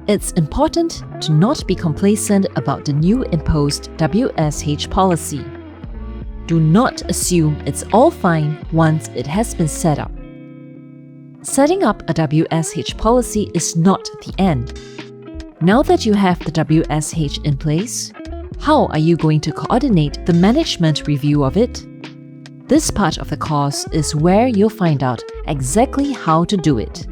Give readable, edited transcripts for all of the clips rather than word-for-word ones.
It's important to not be complacent about the new imposed WSH policy. Do not assume it's all fine once it has been set up. Setting up a WSH policy is not the end. Now that you have the WSH in place, how are you going to coordinate the management review of it? This part of the course is where you'll find out exactly how to do it.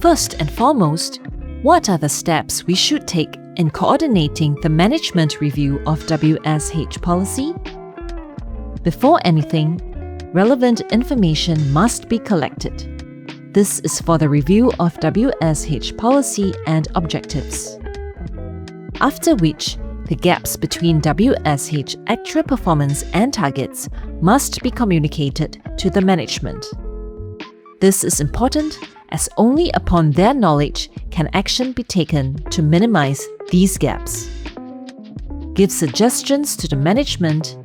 First and foremost, what are the steps we should take in coordinating the management review of WSH policy? Before anything, relevant information must be collected. This is for the review of WSH policy and objectives. After which, the gaps between WSH actual performance and targets must be communicated to the management. This is important as only upon their knowledge can action be taken to minimize these gaps. Give suggestions to the management.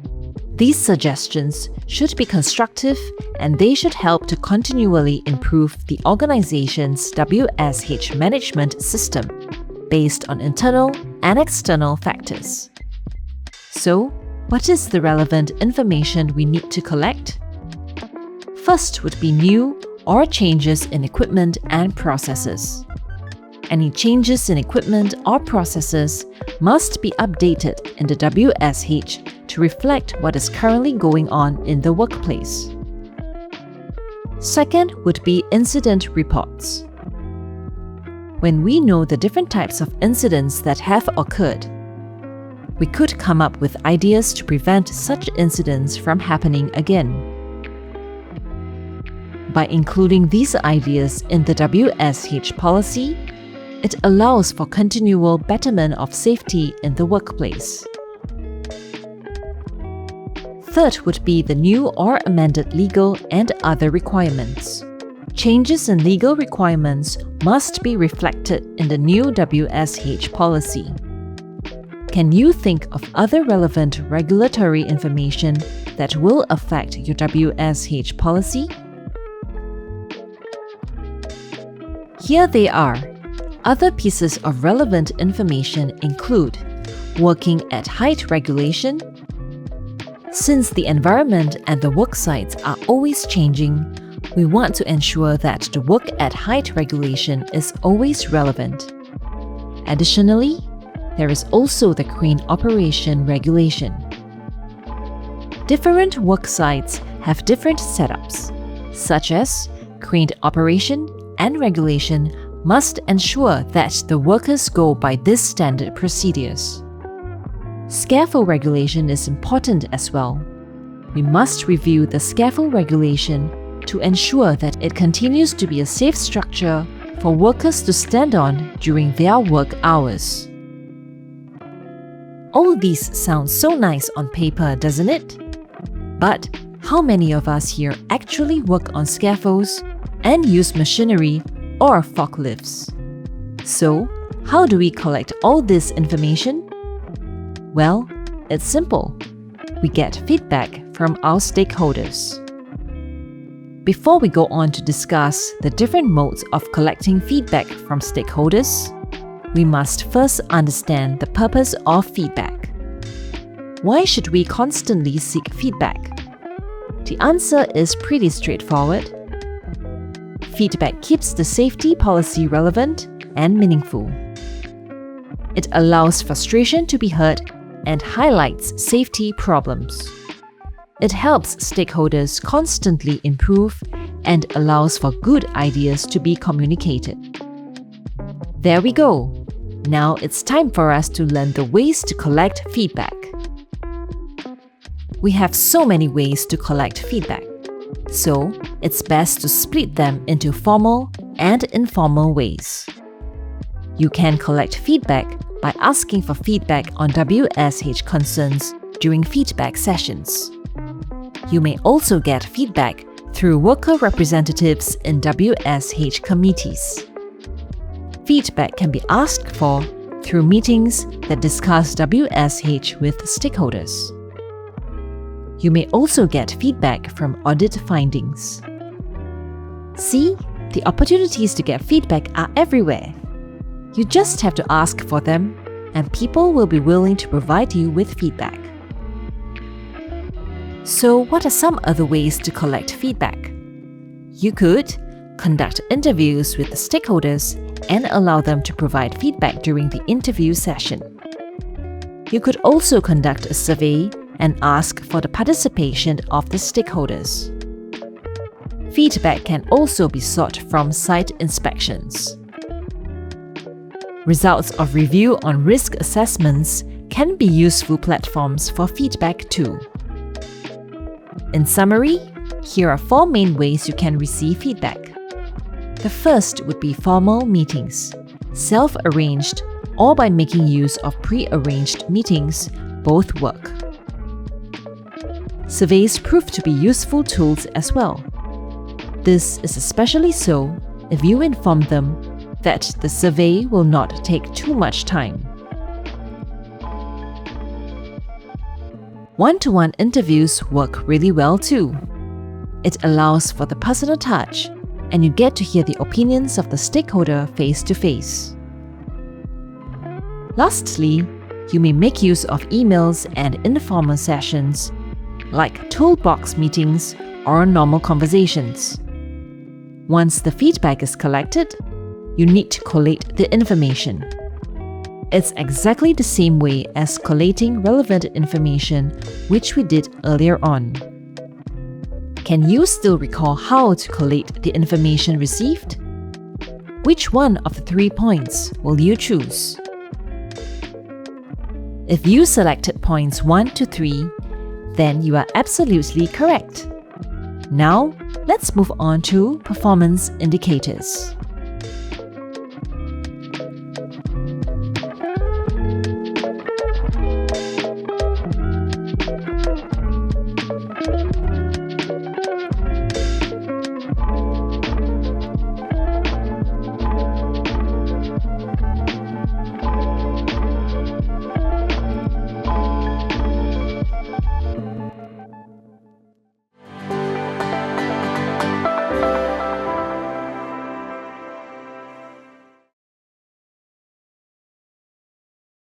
These suggestions should be constructive and they should help to continually improve the organization's WSH management system based on internal and external factors. So, what is the relevant information we need to collect? First would be new or changes in equipment and processes. Any changes in equipment or processes must be updated in the WSH to reflect what is currently going on in the workplace. Second would be incident reports. When we know the different types of incidents that have occurred, we could come up with ideas to prevent such incidents from happening again. By including these ideas in the WSH policy, it allows for continual betterment of safety in the workplace. Third would be the new or amended legal and other requirements. Changes in legal requirements must be reflected in the new WSH policy. Can you think of other relevant regulatory information that will affect your WSH policy? Here they are. Other pieces of relevant information include working at height regulation. Since the environment and the work sites are always changing, we want to ensure that the work at height regulation is always relevant. Additionally, there is also the crane operation regulation. Different work sites have different setups, such as crane operation and regulation must ensure that the workers go by these standard procedures. Scaffold regulation is important as well. We must review the scaffold regulation to ensure that it continues to be a safe structure for workers to stand on during their work hours. All these sound so nice on paper, doesn't it? But how many of us here actually work on scaffolds and use machinery or forklifts? So, how do we collect all this information? Well, it's simple. We get feedback from our stakeholders. Before we go on to discuss the different modes of collecting feedback from stakeholders, we must first understand the purpose of feedback. Why should we constantly seek feedback? The answer is pretty straightforward. Feedback keeps the safety policy relevant and meaningful. It allows frustration to be heard and highlights safety problems. It helps stakeholders constantly improve and allows for good ideas to be communicated. There we go. Now it's time for us to learn the ways to collect feedback. We have so many ways to collect feedback, so it's best to split them into formal and informal ways. You can collect feedback by asking for feedback on WSH concerns during feedback sessions. You may also get feedback through worker representatives in WSH committees. Feedback can be asked for through meetings that discuss WSH with stakeholders. You may also get feedback from audit findings. See, The opportunities to get feedback are everywhere. You just have to ask for them, and people will be willing to provide you with feedback. So, what are some other ways to collect feedback? You could conduct interviews with the stakeholders and allow them to provide feedback during the interview session. You could also conduct a survey and ask for the participation of the stakeholders. Feedback can also be sought from site inspections. Results of review on risk assessments can be useful platforms for feedback too. In summary, here are 4 main ways you can receive feedback. The first would be formal meetings, self-arranged or by making use of pre-arranged meetings, both work. Surveys prove to be useful tools as well. This is especially so if you inform them that the survey will not take too much time. One-to-one interviews work really well too. It allows for the personal touch, and you get to hear the opinions of the stakeholder face to face. Lastly, you may make use of emails and informal sessions, like toolbox meetings or normal conversations. Once the feedback is collected, you need to collate the information. It's exactly the same way as collating relevant information, which we did earlier on. Can you still recall how to collate the information received? Which one of the 3 points will you choose? If you selected points 1 to 3, then you are absolutely correct. Now, let's move on to performance indicators.